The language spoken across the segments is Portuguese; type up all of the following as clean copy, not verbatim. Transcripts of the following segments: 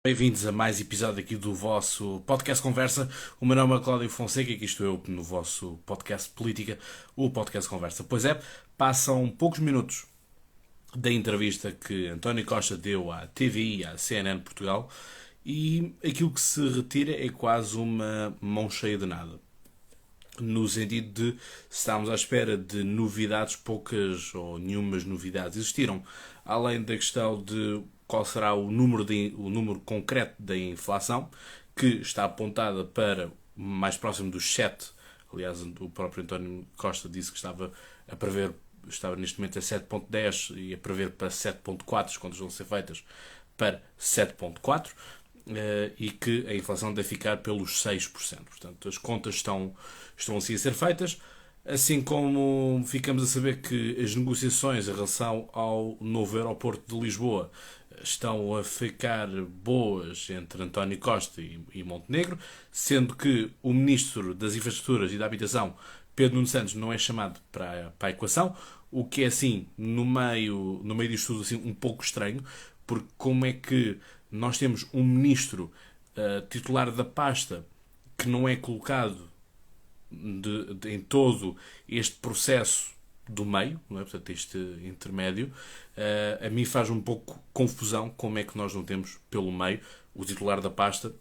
Bem-vindos a mais episódio aqui do vosso podcast Conversa. O meu nome é Cláudio Fonseca e aqui estou eu no vosso podcast Política, o podcast Conversa. Pois é, passam poucos minutos da entrevista que António Costa deu à TVI, à CNN Portugal, e aquilo que se retira é quase uma mão cheia de nada. No sentido de estamos à espera de novidades, poucas ou nenhumas novidades existiram. Além da questão de qual será o número concreto da inflação, que está apontada para mais próximo dos 7. Aliás, o próprio António Costa disse que estava neste momento a 7,10 e a prever para 7,4, as contas vão ser feitas para 7,4. E que a inflação deve ficar pelos 6%. Portanto, as contas estão assim a ser feitas, assim como ficamos a saber que as negociações em relação ao novo aeroporto de Lisboa estão a ficar boas entre António Costa e Montenegro, sendo que o Ministro das Infraestruturas e da Habitação, Pedro Nuno Santos, não é chamado para a equação, o que é assim, no meio disto tudo, assim, um pouco estranho, porque como é que nós temos um ministro titular da pasta que não é colocado em todo este processo do meio, não é? Portanto, este intermédio, a mim faz um pouco confusão como é que nós não temos pelo meio o titular da pasta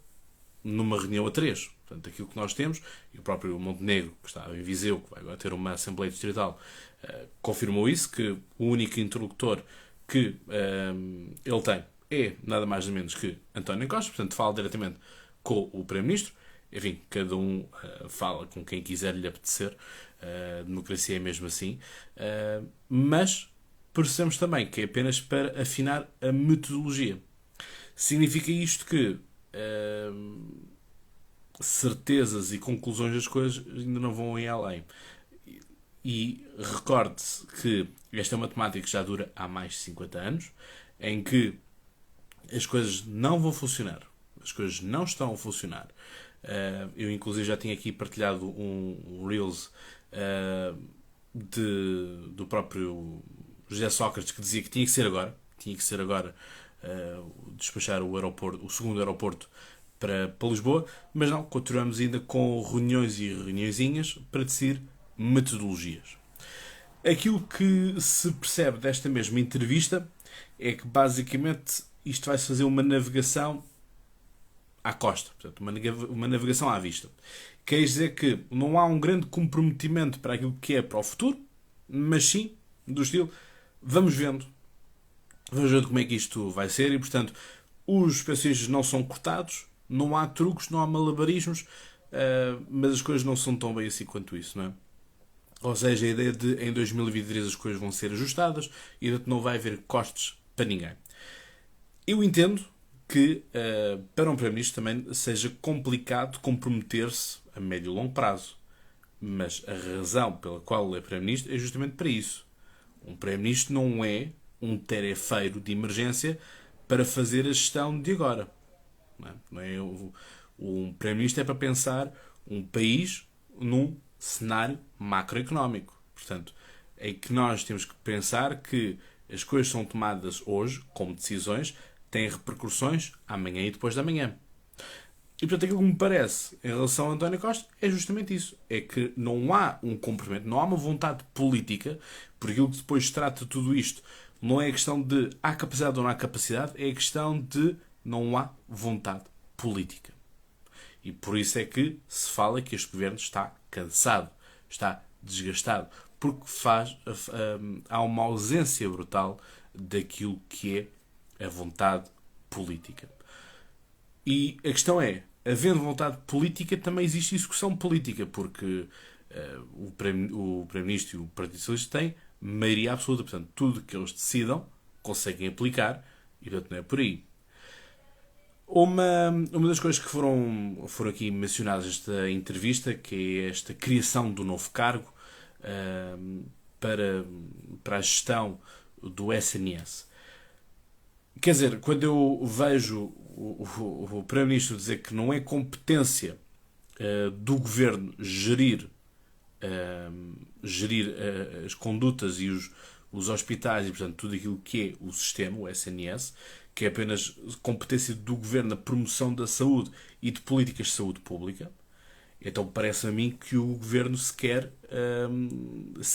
numa reunião a três. Portanto, aquilo que nós temos, e o próprio Montenegro, que está em Viseu, que vai agora ter uma Assembleia Distrital, confirmou isso, que o único interlocutor que ele tem é nada mais nem menos que António Costa, portanto fala diretamente com o Primeiro-Ministro. Enfim, cada um fala com quem quiser lhe apetecer. A democracia é mesmo assim. Mas percebemos também que é apenas para afinar a metodologia. Significa isto que certezas e conclusões das coisas ainda não vão ir além. E recorde-se que esta matemática já dura há mais de 50 anos, em que as coisas não vão funcionar. As coisas não estão a funcionar. Eu, inclusive, já tinha aqui partilhado um Reels do próprio José Sócrates que dizia que tinha que ser agora. Tinha que ser agora despachar o segundo aeroporto para Lisboa. Mas não, continuamos ainda com reuniões e reuniõezinhas para decidir metodologias. Aquilo que se percebe desta mesma entrevista é que, basicamente, isto vai-se fazer uma navegação à costa, portanto, uma navegação à vista. Quer dizer que não há um grande comprometimento para aquilo que é para o futuro, mas sim do estilo vamos vendo como é que isto vai ser e, portanto, os passageiros não são cortados, não há truques, não há malabarismos, mas as coisas não são tão bem assim quanto isso, não é? Ou seja, a ideia de em 2023 as coisas vão ser ajustadas e de não vai haver costes para ninguém. Eu entendo que para um Primeiro-Ministro também seja complicado comprometer-se a médio e longo prazo. Mas a razão pela qual ele é Primeiro-Ministro é justamente para isso. Um Primeiro-Ministro não é um tarefeiro de emergência para fazer a gestão de agora. Não é? Um Primeiro-Ministro é para pensar um país num cenário macroeconómico. Portanto, é que nós temos que pensar que as coisas são tomadas hoje como decisões, têm repercussões amanhã e depois da manhã. E, portanto, aquilo que me parece em relação a António Costa é justamente isso. É que não há um comprometimento, não há uma vontade política, por aquilo que depois se trata de tudo isto. Não é a questão de há capacidade ou não há capacidade, é a questão de não há vontade política. E por isso é que se fala que este governo está cansado, está desgastado, porque há uma ausência brutal daquilo que é a vontade política. E a questão é, havendo vontade política, também existe execução política, porque o Primeiro-Ministro e o Partido Socialista têm maioria absoluta. Portanto, tudo que eles decidam, conseguem aplicar, e portanto não é por aí. Uma das coisas que foram aqui mencionadas nesta entrevista, que é esta criação do novo cargo para a gestão do SNS. Quer dizer, quando eu vejo o Primeiro-Ministro dizer que não é competência do Governo gerir as condutas e os hospitais e, portanto, tudo aquilo que é o sistema, o SNS, que é apenas competência do governo a promoção da saúde e de políticas de saúde pública. Então parece a mim que o governo se quer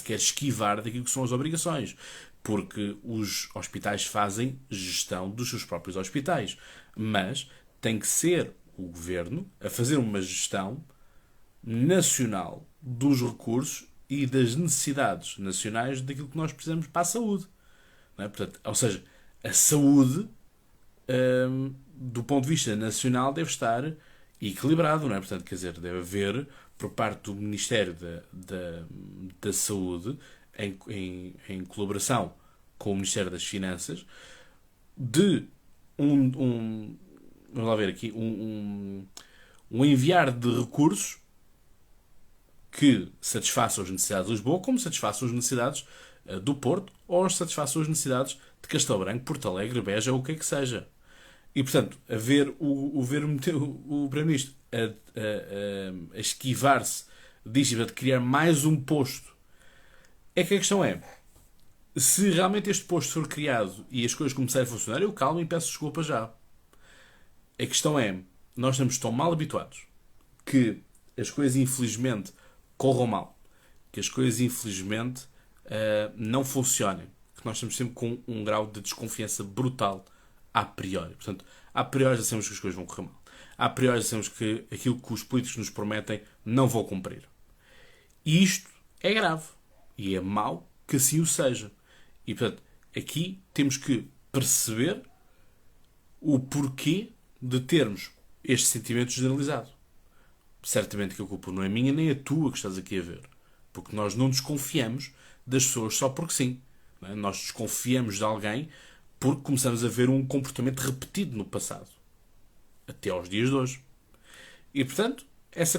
esquivar daquilo que são as obrigações. Porque os hospitais fazem gestão dos seus próprios hospitais. Mas tem que ser o governo a fazer uma gestão nacional dos recursos e das necessidades nacionais daquilo que nós precisamos para a saúde. Não é? Portanto, ou seja, a saúde, do ponto de vista nacional, deve estar equilibrado, não é? Portanto, quer dizer, deve haver, por parte do Ministério da Saúde, em colaboração com o Ministério das Finanças, de vamos lá ver aqui, um enviar de recursos que satisfaçam as necessidades de Lisboa, como satisfaçam as necessidades do Porto, ou satisfaçam as necessidades de Castelo Branco, Porto Alegre, Beja, ou o que é que seja. E, portanto, ver o Primeiro-Ministro a esquivar-se disto, de criar mais um posto, é que a questão é, se realmente este posto for criado e as coisas começarem a funcionar, eu calmo e peço desculpa já. A questão é, nós estamos tão mal habituados que as coisas infelizmente corram mal, que as coisas infelizmente não funcionem, que nós estamos sempre com um grau de desconfiança brutal a priori. Portanto, a priori já sabemos que as coisas vão correr mal. A priori já sabemos que aquilo que os políticos nos prometem não vão cumprir. E isto é grave. E é mau que assim o seja. E, portanto, aqui temos que perceber o porquê de termos este sentimento generalizado. Certamente que a culpa não é minha nem a tua que estás aqui a ver. Porque nós não desconfiamos das pessoas só porque sim. Não é? Nós desconfiamos de alguém porque começamos a ver um comportamento repetido no passado. Até aos dias de hoje. E, portanto, essa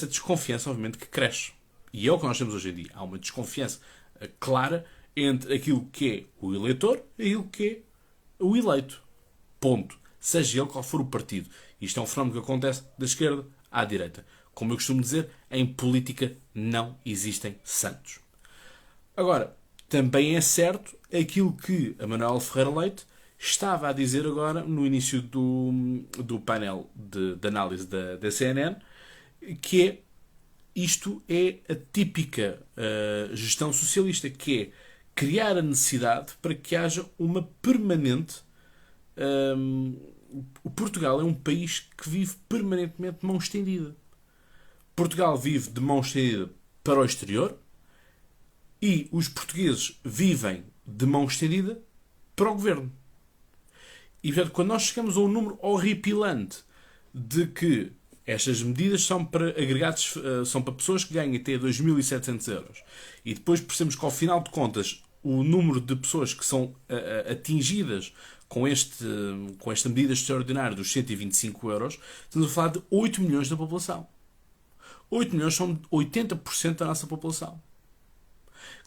desconfiança, obviamente, que cresce. E é o que nós temos hoje em dia. Há uma desconfiança clara entre aquilo que é o eleitor e aquilo que é o eleito. Ponto. Seja ele qual for o partido. Isto é um fenómeno que acontece da esquerda à direita. Como eu costumo dizer, em política não existem santos. Agora, também é certo aquilo que a Manuel Ferreira Leite estava a dizer agora no início do painel de análise da CNN, que é isto é a típica gestão socialista, que é criar a necessidade para que haja uma permanente... o Portugal é um país que vive permanentemente de mão estendida. Portugal vive de mão estendida para o exterior e os portugueses vivem de mão estendida para o governo. E, portanto, quando nós chegamos a um número horripilante de que estas medidas são para agregados, são para pessoas que ganham até 2.700 euros, e depois percebemos que, ao final de contas, o número de pessoas que são atingidas com esta medida extraordinária dos 125 euros, estamos a falar de 8 milhões da população. 8 milhões são 80% da nossa população.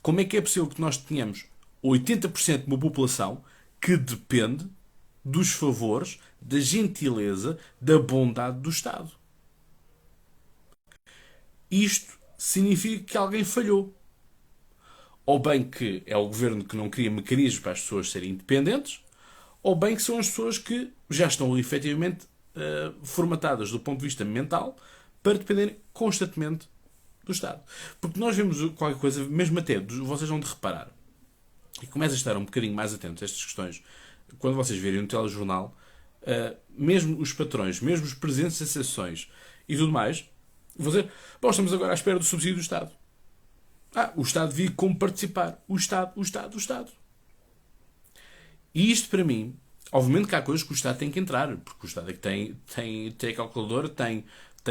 Como é que é possível que nós tenhamos 80% de uma população que depende dos favores, da gentileza, da bondade do Estado? Isto significa que alguém falhou. Ou bem que é o governo que não cria mecanismos para as pessoas serem independentes, ou bem que são as pessoas que já estão efetivamente formatadas do ponto de vista mental para dependerem constantemente do Estado. Porque nós vemos qualquer coisa, mesmo até, vocês vão de reparar, e começam a estar um bocadinho mais atentos a estas questões, quando vocês verem no telejornal, mesmo os patrões, mesmo os presidentes de associações e tudo mais, vão dizer, bom, estamos agora à espera do subsídio do Estado. O Estado devia como participar. O Estado. E isto, para mim, obviamente que há coisas que o Estado tem que entrar, porque o Estado é que tem a calculadora, tem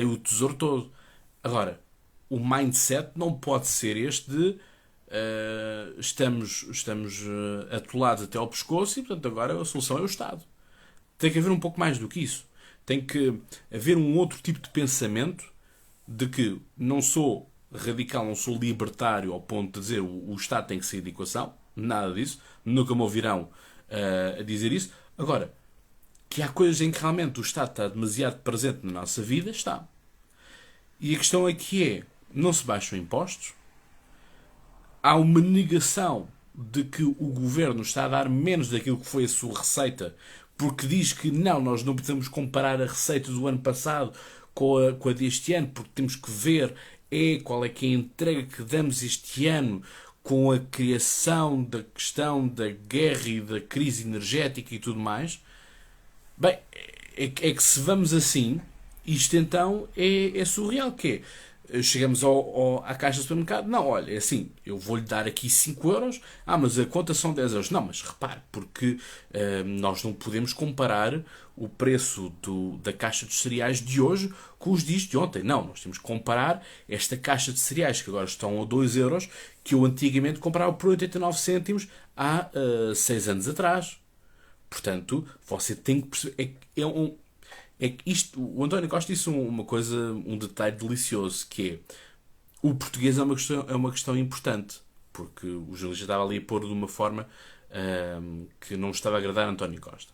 o tesouro todo. Agora, o mindset não pode ser este de estamos atolados até ao pescoço e, portanto, agora a solução é o Estado. Tem que haver um pouco mais do que isso. Tem que haver um outro tipo de pensamento de que não sou radical, não sou libertário ao ponto de dizer o Estado tem que sair de equação. Nada disso. Nunca me ouvirão a dizer isso. Agora, que há coisas em que realmente o Estado está demasiado presente na nossa vida, está. E a questão aqui é, não se baixam impostos, há uma negação de que o governo está a dar menos daquilo que foi a sua receita porque diz que não, nós não podemos comparar a receita do ano passado com a deste ano, porque temos que ver qual é que é a entrega que damos este ano com a criação da questão da guerra e da crise energética e tudo mais. Bem, é que se vamos assim, isto então é surreal, que é, chegamos à caixa do supermercado, não, olha, é assim, eu vou-lhe dar aqui 5 euros, mas a conta são 10 euros. Não, mas repare, porque nós não podemos comparar o preço da caixa de cereais de hoje com os dias de ontem. Não, nós temos que comparar esta caixa de cereais, que agora estão a 2 euros, que eu antigamente comprava por 89 cêntimos há 6 anos atrás. Portanto, você tem que perceber. É que isto, o António Costa disse uma coisa, um detalhe delicioso, que é o português é uma questão importante, porque o jornalista estava ali a pôr de uma forma que não estava a agradar a António Costa.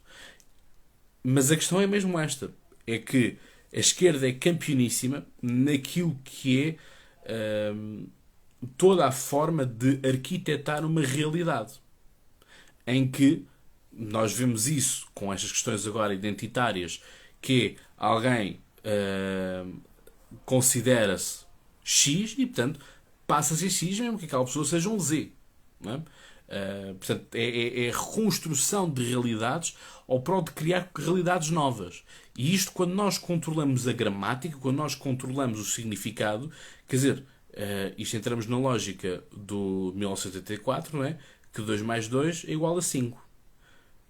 Mas a questão é mesmo esta, é que a esquerda é campeoníssima naquilo que é toda a forma de arquitetar uma realidade, em que nós vemos isso com estas questões agora identitárias, que alguém considera-se X e, portanto, passa a ser X mesmo que aquela pessoa seja um Z. Não é? Portanto, é a reconstrução de realidades ao prol de criar realidades novas. E isto, quando nós controlamos a gramática, quando nós controlamos o significado, quer dizer, isto entramos na lógica do 1984, não é? Que 2 mais 2 é igual a 5.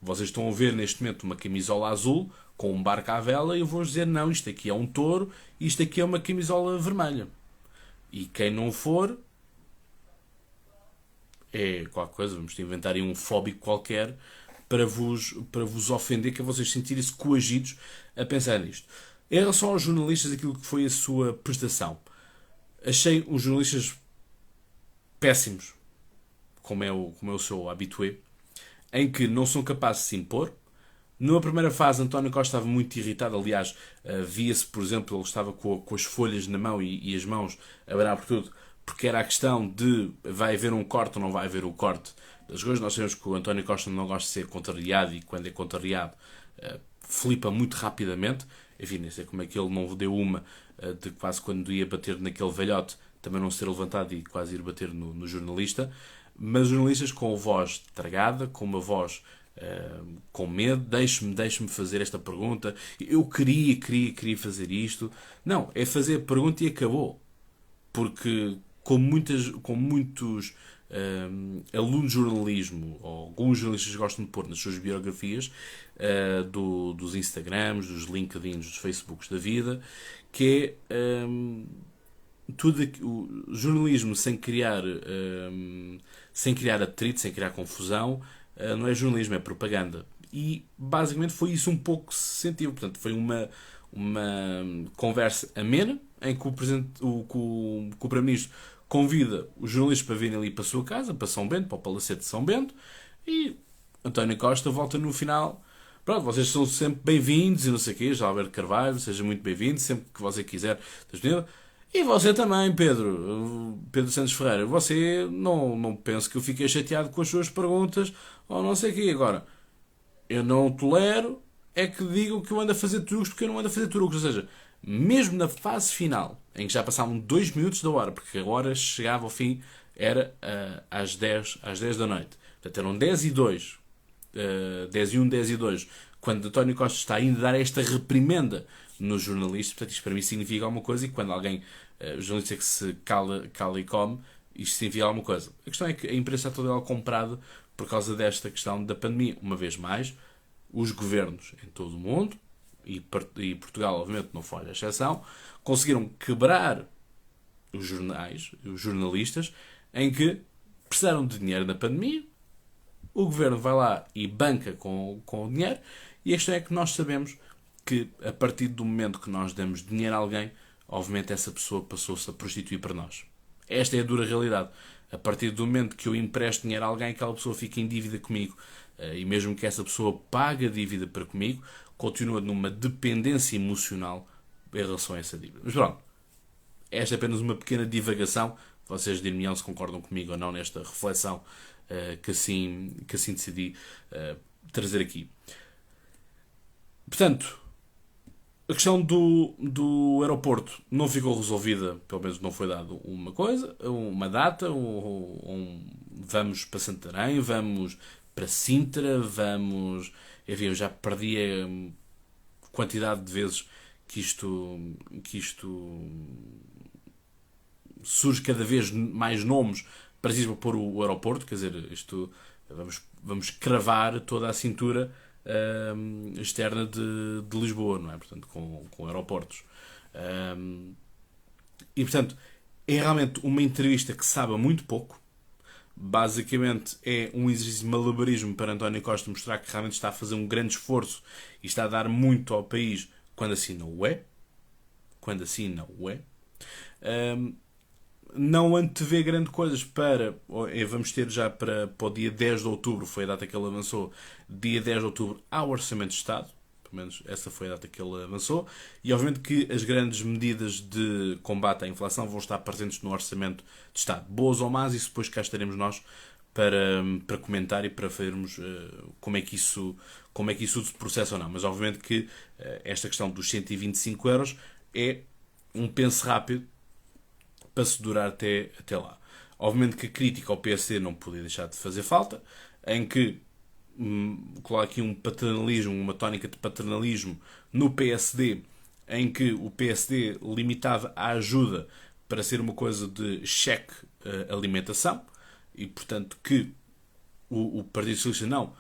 Vocês estão a ver neste momento uma camisola azul com um barco à vela e eu vou-vos dizer, não, isto aqui é um touro, isto aqui é uma camisola vermelha. E quem não for é qualquer coisa, vamos inventar aí um fóbico qualquer para vos ofender, que é vocês sentirem-se coagidos a pensar nisto. Em relação aos jornalistas, aquilo que foi a sua prestação, achei os jornalistas péssimos, como é o seu habitué, em que não são capazes de se impor. Numa primeira fase, António Costa estava muito irritado. Aliás, via-se, por exemplo, ele estava com as folhas na mão e as mãos a barar por tudo, porque era a questão de vai haver um corte ou não vai haver o corte das coisas. Nós sabemos que o António Costa não gosta de ser contrariado e quando é contrariado flipa muito rapidamente. Enfim, nem sei como é que ele não deu uma de quase quando ia bater naquele velhote também não ser levantado e quase ir bater no jornalista. Mas jornalistas com a voz tragada, com uma voz com medo, deixe-me fazer esta pergunta, eu queria fazer isto. Não, é fazer a pergunta e acabou. Porque com muitos alunos de jornalismo, ou alguns jornalistas gostam de pôr nas suas biografias, dos Instagrams, dos LinkedIns, dos Facebooks da vida, que é tudo o jornalismo sem criar atrito, sem criar confusão, não é jornalismo, é propaganda. E basicamente foi isso um pouco que se sentiu. Portanto, foi uma conversa amena em que o Primeiro-Ministro convida os jornalistas para virem ali para a sua casa, para São Bento, para o Palacete de São Bento, e António Costa volta no final. Pronto, vocês são sempre bem-vindos e não sei o quê, João Alberto Carvalho, seja muito bem-vindo, sempre que você quiser. E você também, Pedro Santos Ferreira, você não penso que eu fiquei chateado com as suas perguntas ou não sei o quê. Agora, eu não tolero é que digam que eu ando a fazer truques porque eu não ando a fazer truques. Ou seja, mesmo na fase final, em que já passavam 2 minutos da hora, porque a hora chegava ao fim, era às 10 da noite. Portanto, eram 10 e 2, 10 e 1, 10 e 2, quando António Costa está ainda a dar esta reprimenda nos jornalistas. Portanto, isto para mim significa alguma coisa, e quando alguém, o jornalista que se cala e come, isto significa alguma coisa. A questão é que a imprensa está toda ela comprada por causa desta questão da pandemia. Uma vez mais, os governos em todo o mundo, e Portugal obviamente não foi a exceção, conseguiram quebrar os jornais, os jornalistas, em que precisaram de dinheiro na pandemia, o governo vai lá e banca com o dinheiro, e a questão é que nós sabemos que a partir do momento que nós damos dinheiro a alguém, obviamente essa pessoa passou-se a prostituir para nós. Esta é a dura realidade. A partir do momento que eu empresto dinheiro a alguém, aquela pessoa fica em dívida comigo. E mesmo que essa pessoa pague a dívida para comigo, continua numa dependência emocional em relação a essa dívida. Mas pronto, esta é apenas uma pequena divagação. Vocês dir-me-ão se concordam comigo ou não nesta reflexão que assim decidi trazer aqui. Portanto, a questão do aeroporto não ficou resolvida, pelo menos não foi dado uma coisa, uma data, vamos para Santarém, vamos para Sintra, vamos. Enfim, eu já perdi a quantidade de vezes que isto surge cada vez mais nomes para se pôr o aeroporto, quer dizer, isto vamos cravar toda a cintura externa de Lisboa, não é? Portanto, com aeroportos. E portanto, é realmente uma entrevista que sabe muito pouco. Basicamente é um exercício de malabarismo para António Costa mostrar que realmente está a fazer um grande esforço e está a dar muito ao país quando assim não o é. Quando assim não o é. Não antevê grande coisas vamos ter já para o dia 10 de outubro, foi a data que ele avançou, dia 10 de outubro, ao Orçamento de Estado, pelo menos essa foi a data que ele avançou, e obviamente que as grandes medidas de combate à inflação vão estar presentes no Orçamento de Estado, boas ou más, e depois cá estaremos nós para comentar e para vermos como é que isso se processa ou não. Mas obviamente que esta questão dos 125 euros é um penso rápido para se durar até lá. Obviamente que a crítica ao PSD não podia deixar de fazer falta, em que coloca aqui um paternalismo, uma tónica de paternalismo no PSD, em que o PSD limitava a ajuda para ser uma coisa de cheque alimentação, e portanto que o Partido Socialista não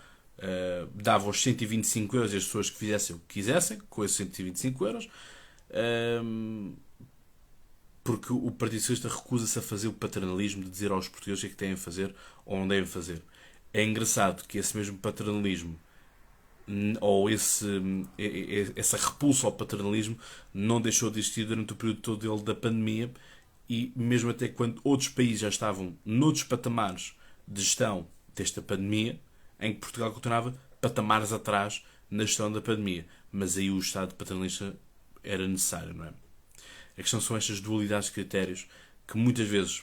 dava os 125 euros às pessoas que fizessem o que quisessem com esses 125 euros, porque o Partido Socialista recusa-se a fazer o paternalismo de dizer aos portugueses o que é que têm a fazer ou não devem fazer. É engraçado que esse mesmo paternalismo ou essa repulsa ao paternalismo não deixou de existir durante o período todo dele da pandemia, e mesmo até quando outros países já estavam noutros patamares de gestão desta pandemia, em que Portugal continuava patamares atrás na gestão da pandemia. Mas aí o Estado paternalista era necessário, não é? A questão são estas dualidades de critérios que muitas vezes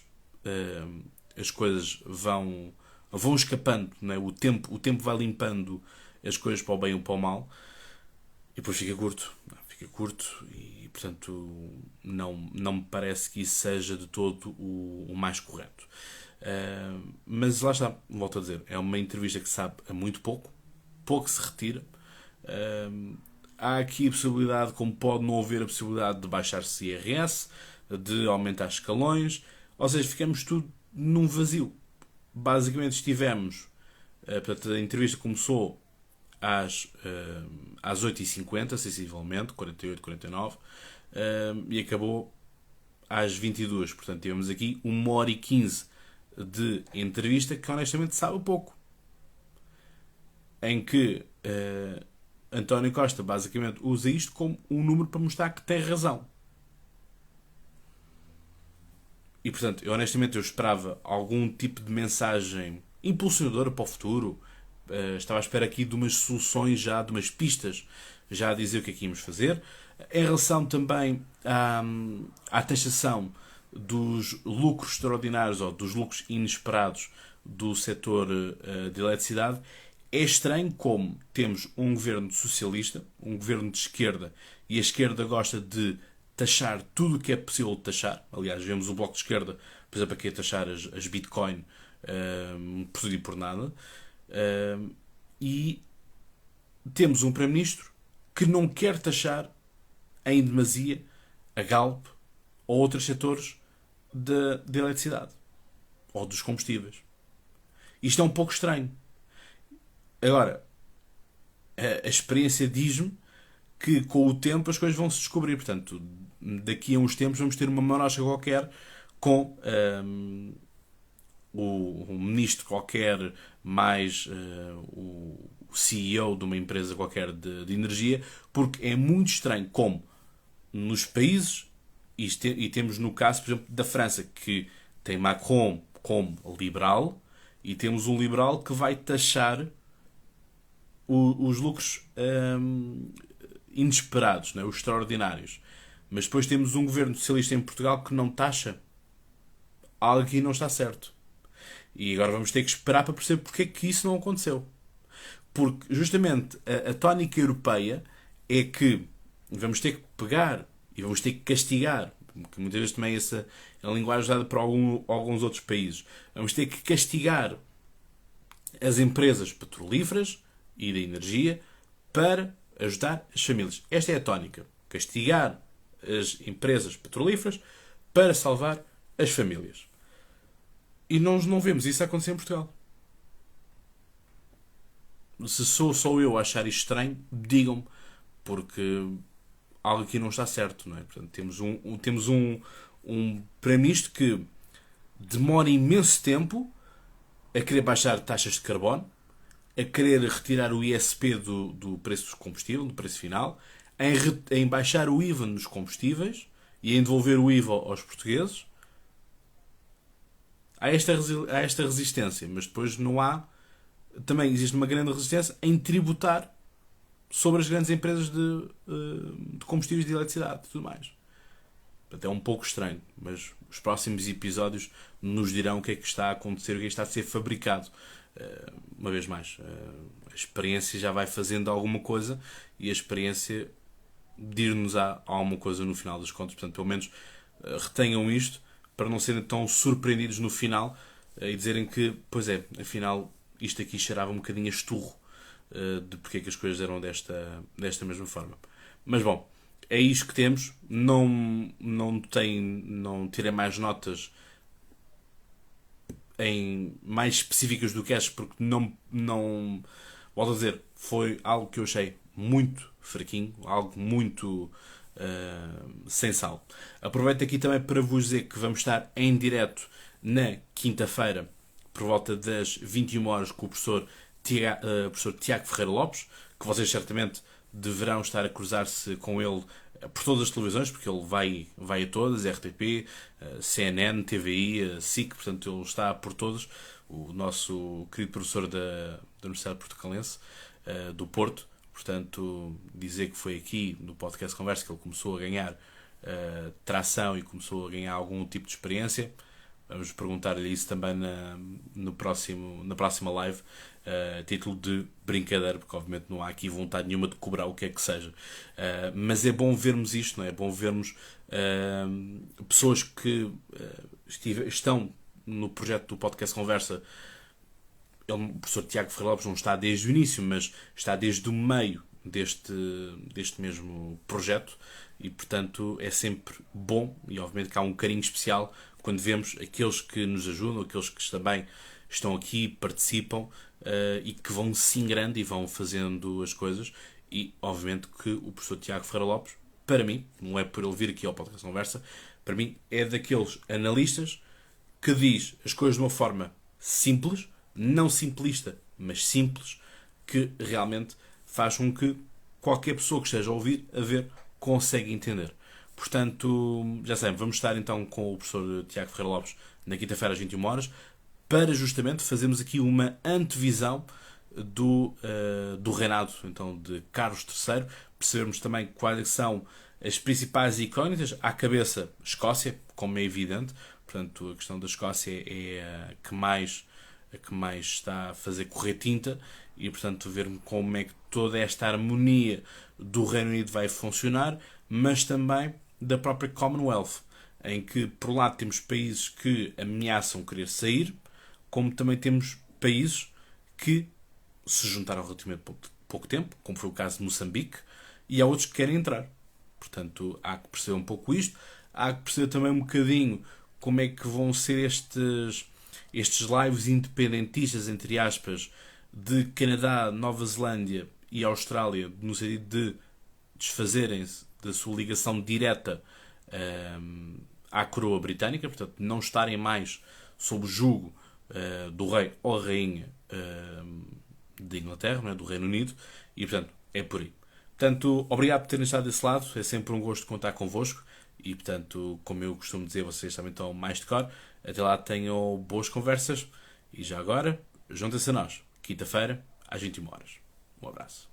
as coisas vão escapando, não é? O tempo vai limpando as coisas para o bem ou para o mal, e depois fica curto. Fica curto e, portanto, não me parece que isso seja de todo o mais correto. Mas lá está, volto a dizer, é uma entrevista que sabe a muito pouco, pouco se retira. Há aqui a possibilidade, como pode não haver a possibilidade de baixar-se IRS, de aumentar escalões, ou seja, ficamos tudo num vazio. Basicamente estivemos, portanto, a entrevista começou às 8h50, sensivelmente, 48, 49, e acabou às 22. Portanto, tivemos aqui 1h15 de entrevista que honestamente sabe pouco. Em que António Costa basicamente usa isto como um número para mostrar que tem razão. E portanto, honestamente eu esperava algum tipo de mensagem impulsionadora para o futuro. Estava à espera aqui de umas soluções já, de umas pistas já a dizer o que é que íamos fazer. Em relação também à taxação dos lucros extraordinários ou dos lucros inesperados do setor de eletricidade, é estranho como temos um governo socialista, um governo de esquerda, e a esquerda gosta de taxar tudo o que é possível de taxar. Aliás, vemos o Bloco de Esquerda, por exemplo, aqui a taxar as Bitcoin por tudo e por nada. E temos um Primeiro-Ministro que não quer taxar em demasia a Galp ou outros setores de eletricidade ou dos combustíveis. Isto é um pouco estranho. Agora, a experiência diz-me que com o tempo as coisas vão se descobrir. Portanto, daqui a uns tempos vamos ter uma marosca qualquer com o ministro qualquer mais o CEO de uma empresa qualquer de energia, porque é muito estranho como nos países, e temos no caso, por exemplo, da França, que tem Macron como liberal, e temos um liberal que vai taxar os lucros inesperados, né? Os extraordinários. Mas depois temos um governo socialista em Portugal que não taxa. Algo aqui não está certo. E agora vamos ter que esperar para perceber porque é que isso não aconteceu. Porque justamente a tónica europeia é que vamos ter que pegar e vamos ter que castigar, que muitas vezes também essa é a linguagem usada por alguns outros países, vamos ter que castigar as empresas petrolíferas e da energia para ajudar as famílias. Esta é a tónica. Castigar as empresas petrolíferas para salvar as famílias. E nós não vemos isso acontecer em Portugal. Se sou só eu a achar isto estranho, digam-me, porque algo aqui não está certo, não é? Portanto, temos um primeiro-ministro que demora imenso tempo a querer baixar taxas de carbono, a querer retirar o ISP do preço do combustível, do preço final, em baixar o IVA nos combustíveis e em devolver o IVA aos portugueses. Há esta resistência, mas depois não há... Também existe uma grande resistência em tributar sobre as grandes empresas de combustíveis de eletricidade e tudo mais. Portanto, é um pouco estranho, mas os próximos episódios nos dirão o que é que está a acontecer, o que é que está a ser fabricado. Uma vez mais, a experiência já vai fazendo alguma coisa e a experiência dir-nos alguma coisa no final das contas. Portanto, pelo menos retenham isto para não serem tão surpreendidos no final e dizerem que, pois é, afinal isto aqui cheirava um bocadinho a esturro de porque é que as coisas eram desta mesma forma. Mas bom, é isto que temos. Não tirei mais notas mais específicas do que estas, porque não volto a dizer, foi algo que eu achei muito fraquinho, algo muito sem sal. Aproveito aqui também para vos dizer que vamos estar em direto na quinta-feira por volta das 21 horas com o professor Tiago Ferreira Lopes, que vocês certamente deverão estar a cruzar-se com ele por todas as televisões, porque ele vai a todas, RTP, CNN, TVI, SIC, portanto ele está por todos. O nosso querido professor da Universidade Portucalense, do Porto, portanto dizer que foi aqui no podcast Conversa que ele começou a ganhar tração e começou a ganhar algum tipo de experiência. Vamos perguntar-lhe isso também na próxima live, a título de brincadeira, porque obviamente não há aqui vontade nenhuma de cobrar o que é que seja. Mas é bom vermos isto, não é? É bom vermos pessoas que estão no projeto do podcast Conversa. O professor Tiago Ferreira Lopes não está desde o início, mas está desde o meio deste mesmo projeto e, portanto, é sempre bom e, obviamente, que há um carinho especial quando vemos aqueles que nos ajudam, aqueles que também estão aqui, participam e que vão se ingrando e vão fazendo as coisas. E, obviamente, que o professor Tiago Ferreira Lopes, para mim, não é por ele vir aqui ao Podcast Conversa, para mim é daqueles analistas que diz as coisas de uma forma simples, não simplista, mas simples, que realmente faz com que qualquer pessoa que esteja a ouvir, a ver, consegue entender. Portanto, já sabem, vamos estar então com o professor Tiago Ferreira Lopes na quinta-feira às 21 horas para justamente fazermos aqui uma antevisão do reinado então, de Carlos III, percebermos também quais são as principais incógnitas. À cabeça, Escócia, como é evidente. Portanto, a questão da Escócia é a que mais está a fazer correr tinta e, portanto, ver como é que toda esta harmonia do Reino Unido vai funcionar, mas também da própria Commonwealth, em que, por um lado, temos países que ameaçam querer sair, como também temos países que se juntaram há relativamente pouco tempo, como foi o caso de Moçambique, e há outros que querem entrar. Portanto, há que perceber um pouco isto, há que perceber também um bocadinho como é que vão ser estes lives independentistas, entre aspas, de Canadá, Nova Zelândia e Austrália, no sentido de desfazerem-se da sua ligação direta à coroa britânica, portanto, não estarem mais sob o jugo do rei ou rainha da Inglaterra, não é? Do Reino Unido, e, portanto, é por aí. Portanto, obrigado por terem estado desse lado, é sempre um gosto contar convosco, e, portanto, como eu costumo dizer, vocês também estão mais de cor. Até lá tenham boas conversas, e já agora, juntem-se a nós, quinta-feira, às 21 horas. Um abraço.